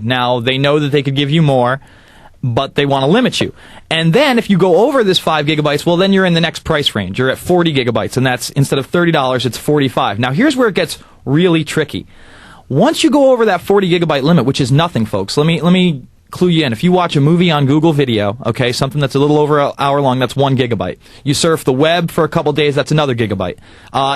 Now, they know that they could give you more, but they want to limit you. And then if you go over this 5 gigabytes, well, then you're in the next price range. You're at 40 gigabytes, and that's, instead of $30, it's $45. Now, here's where it gets really tricky. Once you go over that 40 gigabyte limit, which is nothing, folks, let me clue you in. If you watch a movie on Google Video, okay, something that's a little over an hour long, that's 1 gigabyte. You surf the web for a couple days, that's another gigabyte.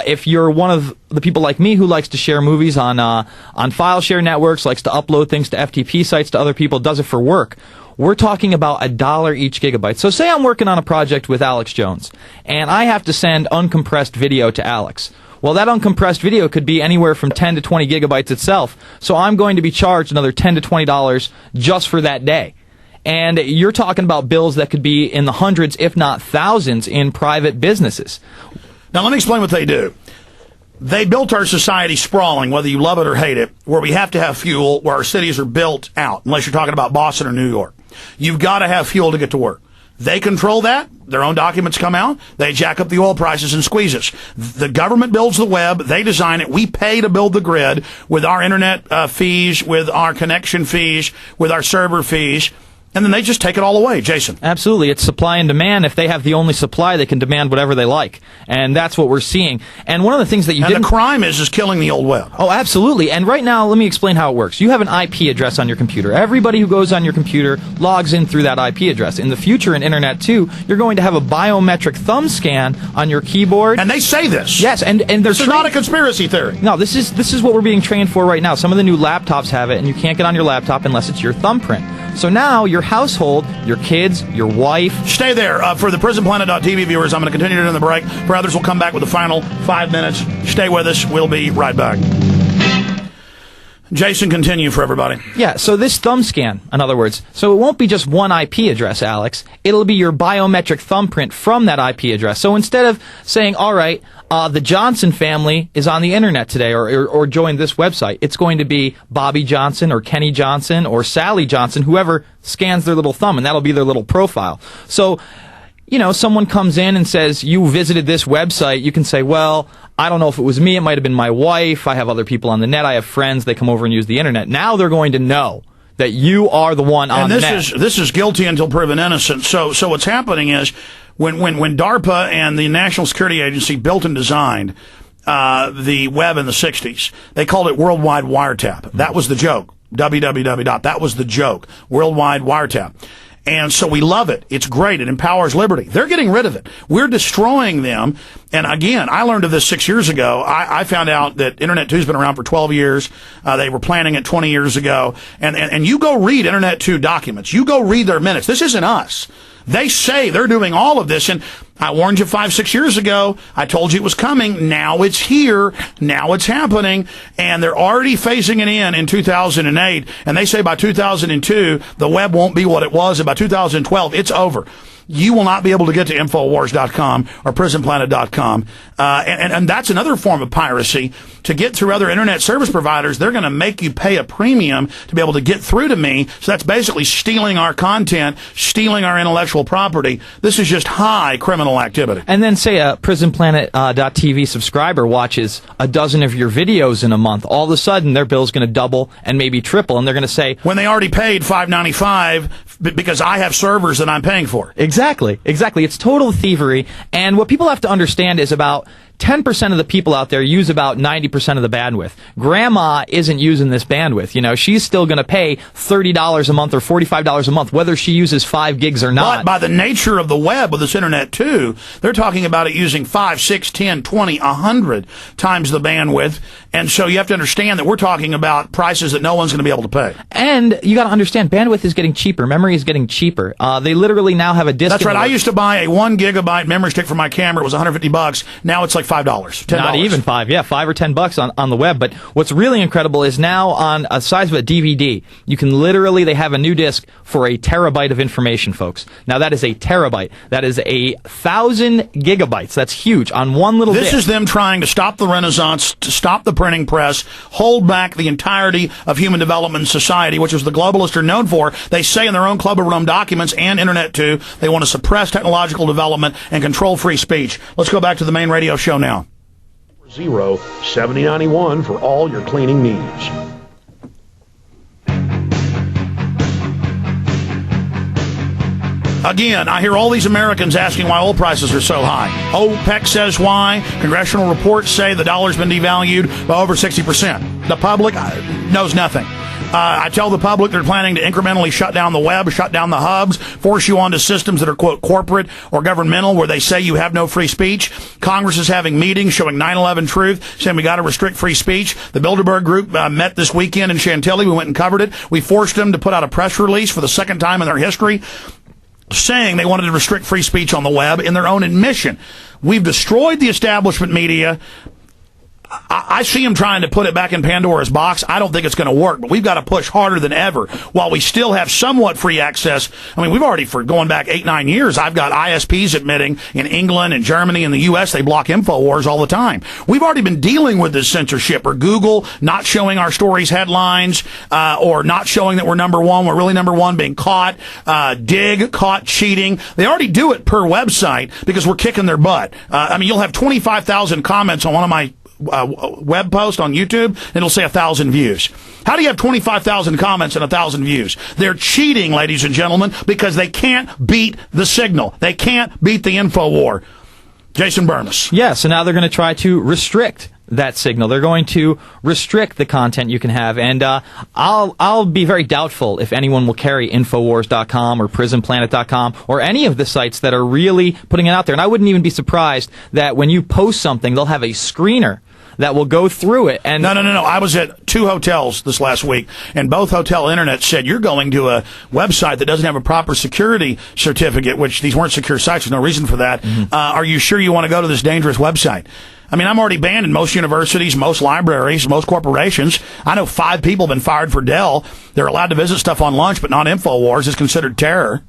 If you're one of the people like me who likes to share movies on file share networks, likes to upload things to FTP sites to other people, does it for work, we're talking about $1 each gigabyte. So say I'm working on a project with Alex Jones, and I have to send uncompressed video to Alex. Well, that uncompressed video could be anywhere from 10 to 20 gigabytes itself. So I'm going to be charged another $10 to $20 just for that day. And you're talking about bills that could be in the hundreds, if not thousands, in private businesses. Now, let me explain what they do. They built our society sprawling, whether you love it or hate it, where we have to have fuel, where our cities are built out, unless you're talking about Boston or New York. You've got to have fuel to get to work. They control that. Their own documents come out. They jack up the oil prices and squeeze us. The government builds the web. They design it. We pay to build the grid with our internet fees, with our connection fees, with our server fees. And then they just take it all away, Jason. Absolutely. It's supply and demand. If they have the only supply, they can demand whatever they like. And that's what we're seeing. And one of the things that you And the crime is killing the old web. Oh, absolutely. And right now, let me explain how it works. You have an IP address on your computer. Everybody who goes on your computer logs in through that IP address. In the future, in Internet 2, you're going to have a biometric thumb scan on your keyboard. And they say this. Yes, and this is not a conspiracy theory. No, this is what we're being trained for right now. Some of the new laptops have it, and you can't get on your laptop unless it's your thumbprint. So now your household, your kids, your wife. Stay there. For the PrisonPlanet.tv viewers, I'm going to continue during the break. For others, we'll come back with the final 5 minutes. Stay with us. We'll be right back. Jason, continue for everybody. Yeah, so this thumb scan, in other words, so it won't be just one IP address, Alex. It'll be your biometric thumbprint from that IP address. So instead of saying, all right, the Johnson family is on the internet today or joined this website, it's going to be Bobby Johnson or Kenny Johnson or Sally Johnson, whoever scans their little thumb, and that'll be their little profile. So, you know, someone comes in and says, you visited this website, you can say, well, I don't know if it was me, it might have been my wife, I have other people on the net, I have friends, they come over and use the internet. Now they're going to know that you are the one on the net. And this is guilty until proven innocent. So what's happening is when DARPA and the National Security Agency built and designed the web in the 60s, they called it Worldwide Wiretap. That was the joke. www. That was the joke. Worldwide Wiretap. And so we love it. It's great. It empowers liberty. They're getting rid of it. We're destroying them. And again, I learned of this 6 years ago. I found out that Internet 2 has been around for 12 years. They were planning it 20 years ago. And you go read Internet 2 documents. You go read their minutes. This isn't us. They say they're doing all of this, and I warned you 5-6 years ago. I told you it was coming. Now it's here. Now it's happening, and they're already phasing it in 2008. And they say by 2002 the web won't be what it was, and by 2012 it's over. You will not be able to get to Infowars.com or PrisonPlanet.com. And that's another form of piracy. To get through other internet service providers, they're going to make you pay a premium to be able to get through to me. So that's basically stealing our content, stealing our intellectual property. This is just high criminal activity. And then say a PrisonPlanet.tv subscriber watches a dozen of your videos in a month. All of a sudden, their bill's going to double and maybe triple. And they're going to say, when they already paid $5.95 because I have servers that I'm paying for. Exactly. It's total thievery. And what people have to understand is about 10% of the people out there use about 90% of the bandwidth. Grandma isn't using this bandwidth. You know, she's still going to pay $30 a month or $45 a month, whether she uses 5 gigs or not. But by the nature of the web with this Internet 2, they're talking about it using 5, 6, 10, 20, 100 times the bandwidth. And so you have to understand that we're talking about prices that no one's going to be able to pay. And you got to understand, bandwidth is getting cheaper. Memory is getting cheaper. They literally now have a disk. That's right. I used to buy a 1 gigabyte memory stick for my camera. It was $150. Now it's like $5, $10. Not even $5. Yeah, $5 or $10 on the web. But what's really incredible is now on a size of a DVD, you can literally, they have a new disc for a terabyte of information, folks. Now that is a terabyte. That is 1,000 gigabytes. That's huge on one little disc. This is them trying to stop the Renaissance, to stop the printing press, hold back the entirety of human development in society, which is the globalists are known for. They say in their own Club of Rome documents and Internet 2, they want to suppress technological development and control free speech. Let's go back to the main radio show now. 7091 for all your cleaning needs. Again, I hear all these Americans asking why oil prices are so high. OPEC says why. Congressional reports say the dollar's been devalued by over 60%. The public knows nothing. I tell the public they're planning to incrementally shut down the web, shut down the hubs, force you onto systems that are, quote, corporate or governmental, where they say you have no free speech. Congress is having meetings showing 9/11 truth, saying we got to restrict free speech. The Bilderberg Group met this weekend in Chantilly. We went and covered it. We forced them to put out a press release for the second time in their history, saying they wanted to restrict free speech on the web in their own admission. We've destroyed the establishment media. I see him trying to put it back in Pandora's box. I don't think it's going to work, but we've got to push harder than ever while we still have somewhat free access. I mean, we've already, for going back 8-9 years, I've got ISPs admitting in England and Germany and the U.S. they block Infowars all the time. We've already been dealing with this censorship, or Google not showing our stories headlines, or not showing that we're number one. We're really number one, being caught. Dig caught cheating. They already do it per website because we're kicking their butt. I mean, you'll have 25,000 comments on one of my web post on YouTube, and it'll say 1,000 views. How do you have 25,000 comments and 1,000 views? They're cheating, ladies and gentlemen, because they can't beat the signal. They can't beat the info war. Jason Burmis. Yeah, so now they're going to try to restrict that signal. They're going to restrict the content you can have, and I'll be very doubtful if anyone will carry Infowars.com or PrisonPlanet.com or any of the sites that are really putting it out there. And I wouldn't even be surprised that when you post something, they'll have a screener that will go through it. And No. I was at 2 hotels this last week, and both hotel internet said you're going to a website that doesn't have a proper security certificate, which these weren't secure sites. There's no reason for that. Are you sure you want to go to this dangerous website? I mean, I'm already banned in most universities, most libraries, most corporations. I know 5 people have been fired for Dell. They're allowed to visit stuff on lunch, but not Infowars. It's considered terror.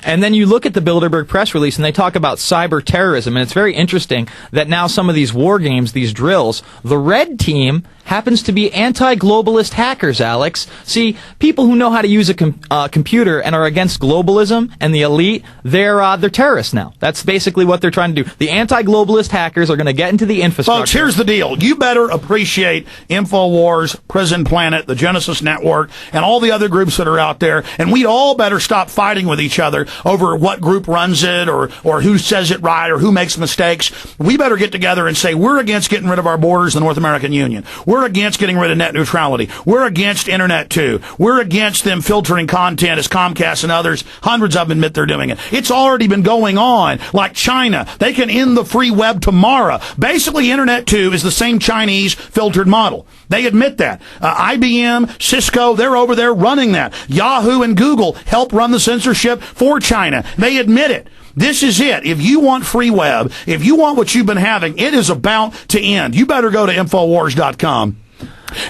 And then you look at the Bilderberg press release, and they talk about cyber terrorism. And it's very interesting that now some of these war games, these drills, the red team happens to be anti-globalist hackers, Alex. See, people who know how to use a computer and are against globalism and the elite, they're terrorists now. That's basically what they're trying to do. The anti-globalist hackers are going to get into the infrastructure. Folks, here's the deal. You better appreciate Infowars, Prison Planet, the Genesis Network, and all the other groups that are out there. And we all better stop fighting with each other over what group runs it, or who says it right, or who makes mistakes. We better get together and say we're against getting rid of our borders in the North American Union. We're against getting rid of net neutrality. We're against Internet 2. We're against them filtering content as Comcast and others. Hundreds of them admit they're doing it. It's already been going on. Like China, they can end the free web tomorrow. Basically, Internet 2 is the same Chinese filtered model. They admit that. IBM, Cisco, they're over there running that. Yahoo and Google help run the censorship for China. They admit it. This is it. If you want free web, if you want what you've been having, it is about to end. You better go to Infowars.com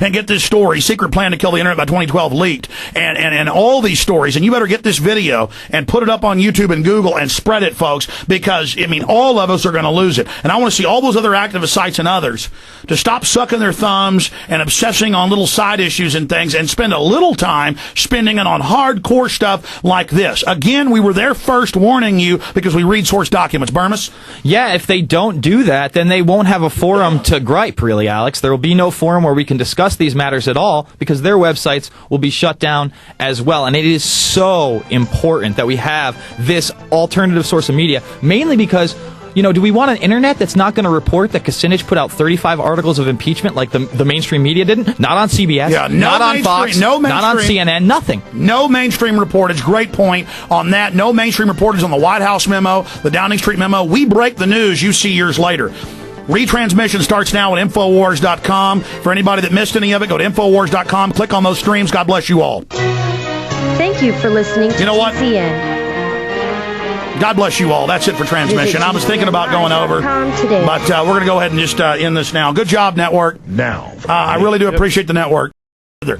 and get this story, Secret Plan to Kill the Internet by 2012 leaked, and all these stories. And you better get this video and put it up on YouTube and Google and spread it, folks, because, I mean, all of us are going to lose it. And I want to see all those other activist sites and others to stop sucking their thumbs and obsessing on little side issues and things, and spend a little time spending it on hardcore stuff like this. Again, we were there first warning you because we read source documents. Burmis? Yeah, if they don't do that, then they won't have a forum to gripe, really, Alex. There will be no forum where we can discuss these matters at all, because their websites will be shut down as well. And it is so important that we have this alternative source of media, mainly because, you know, do we want an internet that's not going to report that Kucinich put out 35 articles of impeachment like the mainstream media didn't? Not on CBS, not on Fox, not on CNN, nothing. No mainstream reportage. Great point on that. No mainstream reportage on the White House memo, the Downing Street memo. We break the news you see years later. Retransmission starts now at Infowars.com. For anybody that missed any of it, go to Infowars.com. Click on those streams. God bless you all. Thank you for listening to TCN. God bless you all. That's it for transmission. I was thinking about going over, but we're going to go ahead and just end this now. Good job, network. Now. I really do appreciate the network.